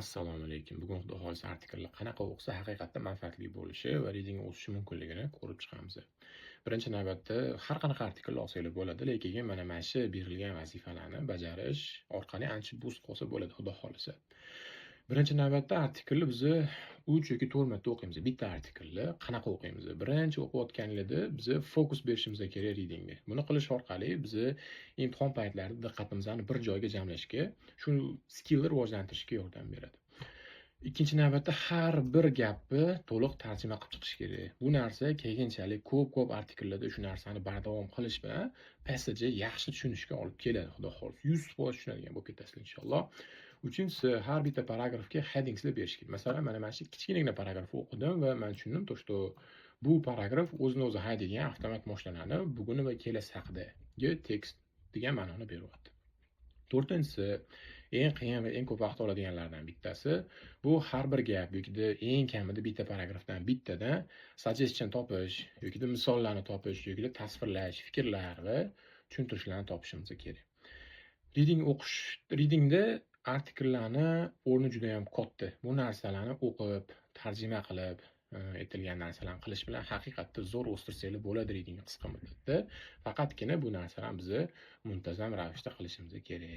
Assalomu alaykum. Bugun xudo xohlasa artikellar qanaqa o'qisa haqiqatda manfaatli bo'lishi va reading o'sishi mumkinligini ko'rib chiqamiz. Birinchi navbatda har qanaqa artikel olsanglar bo'ladi, lekin mana shu berilgan vazifalarni bajarish orqali ancha boost qilsa bo'ladi xudo xohlasa. Birinchi navbatda artikelni biz 3 yoki 4 marta o'qiymiz. Bitta artikelni qanaqa o'qiymiz? Birinchi o'qiyotganlarda biz fokus berishimiz kerak readingga. Buni qilish orqali biz imtihon paytlarida diqqatimizni bir joyga jamlashga, shu skillni rivojlantirishga yordam beradi. Ikkinchi navbatda har bir gapni to'liq tarjima qilib chiqish kerak. Bu narsa keyinchalik ko'p artikellarda shu narsani bardavom qilish bilan passage yaxshi tushunishga olib keladi, xudo xohlasa. 100% tushunadigan bo'lib ketasizlar inshaalloh. Uchinchisi, har bitta paragrafga headingslar berish kerak. Masalan, mana shu kichkinagina paragrafni o'qidim va men tushundim, to bu paragraf o'zini o'zi haydaydigan avtomat mashinalarni buguni va kelasi haqidagi tekst degan ma'noni beryapti. To'rtinchisi, eng qiyin va eng ko'p vaqt oladiganlardan bittasi, bu har bir gap yoki eng kamida bitta paragrafdan bittadan suggestion topish yoki misollarni topish yoki tasvirlash, fikrlar va tushuntirishlarni topishimiz kerak. Readingda artikellarni o'rni juda ham katta. Bu narsalarni o'qib, tarjima qilib, aytilgan narsalarni qilish bilan haqiqatda zo'r o'stirsanglar bo'ladi reading qisqa muddatda. Faqatgina bu narsalarni biz muntazam ravishda qilishimiz kerak.